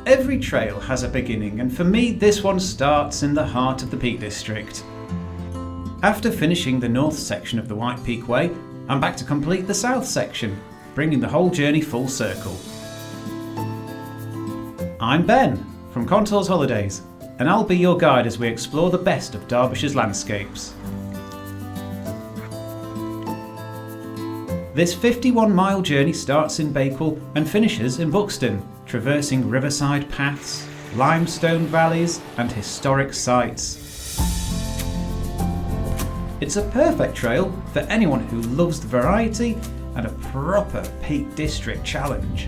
Every trail has a beginning, and for me this one starts in the heart of the Peak District. After finishing the north section of the White Peak Way, I'm back to complete the south section, bringing the whole journey full circle. I'm Ben from Contours Holidays, and I'll be your guide as we explore the best of Derbyshire's landscapes. This 51-mile journey starts in Bakewell and finishes in Buxton, traversing riverside paths, limestone valleys and historic sites. It's a perfect trail for anyone who loves the variety and a proper Peak District challenge.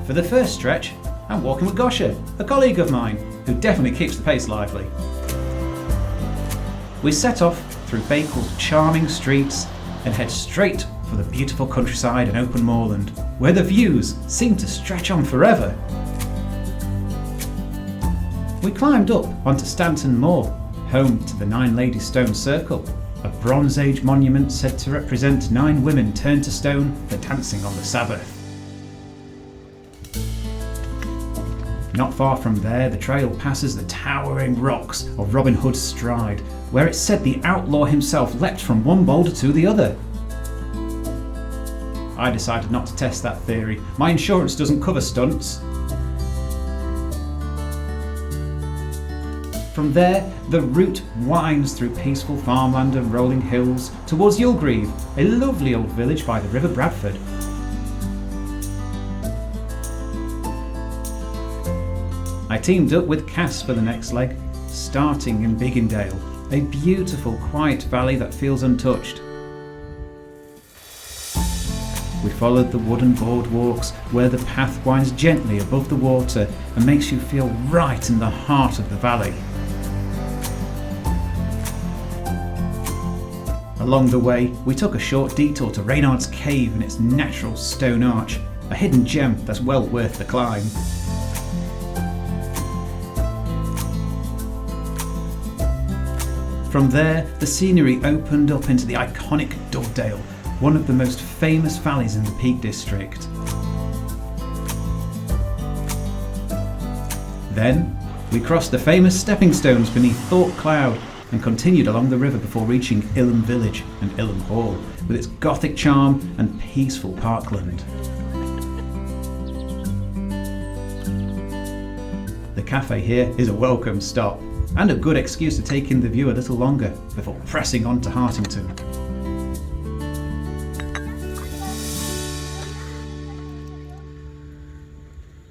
For the first stretch, I'm walking with Gosha, a colleague of mine, who definitely keeps the pace lively. We set off through Bakewell's charming streets and head straight for the beautiful countryside and open moorland, where the views seem to stretch on forever. We climbed up onto Stanton Moor, home to the Nine Ladies Stone Circle, a Bronze Age monument said to represent 9 women turned to stone for dancing on the Sabbath. Not far from there, the trail passes the towering rocks of Robin Hood's Stride, where it's said the outlaw himself leapt from one boulder to the other. I decided not to test that theory. My insurance doesn't cover stunts. From there, the route winds through peaceful farmland and rolling hills towards Youlgreave, a lovely old village by the River Bradford. I teamed up with Cass for the next leg, starting in Biggin, a beautiful quiet valley that feels untouched. We followed the wooden boardwalks where the path winds gently above the water and makes you feel right in the heart of the valley. Along the way, we took a short detour to Reynard's Cave and its natural stone arch, a hidden gem that's well worth the climb. From there, the scenery opened up into the iconic Dovedale, one of the most famous valleys in the Peak District. Then, we crossed the famous stepping stones beneath Thorpe Cloud and continued along the river before reaching Ilham Village and Ilham Hall, with its Gothic charm and peaceful parkland. The cafe here is a welcome stop, and a good excuse to take in the view a little longer before pressing on to Hartington.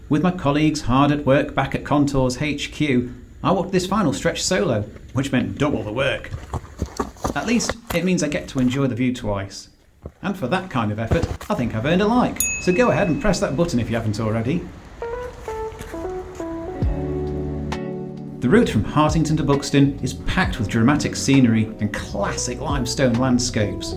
With my colleagues hard at work back at Contours HQ, I walked this final stretch solo, which meant double the work. At least it means I get to enjoy the view twice. And for that kind of effort, I think I've earned a like, so go ahead and press that button if you haven't already. The route from Hartington to Buxton is packed with dramatic scenery and classic limestone landscapes.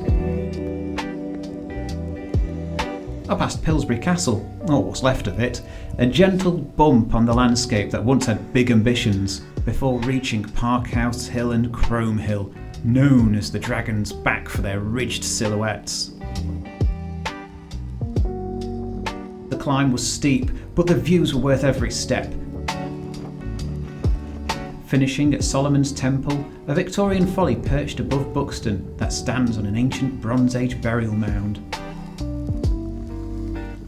I passed Pillsbury Castle, or what's left of it, a gentle bump on the landscape that once had big ambitions, before reaching Parkhouse Hill and Crome Hill, known as the Dragon's Back for their ridged silhouettes. The climb was steep, but the views were worth every step. Finishing at Solomon's Temple, a Victorian folly perched above Buxton that stands on an ancient Bronze Age burial mound.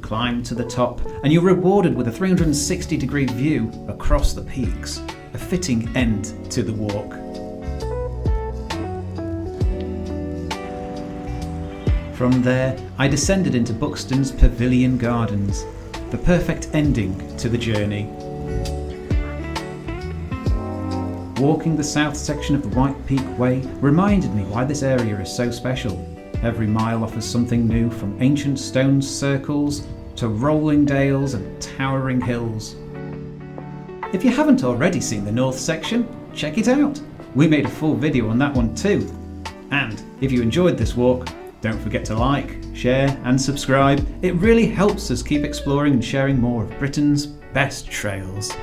Climb to the top and you're rewarded with a 360-degree view across the peaks, a fitting end to the walk. From there, I descended into Buxton's Pavilion Gardens, the perfect ending to the journey. Walking the south section of the White Peak Way reminded me why this area is so special. Every mile offers something new, from ancient stone circles to rolling dales and towering hills. If you haven't already seen the north section, check it out. We made a full video on that one too. And if you enjoyed this walk, don't forget to like, share and subscribe. It really helps us keep exploring and sharing more of Britain's best trails.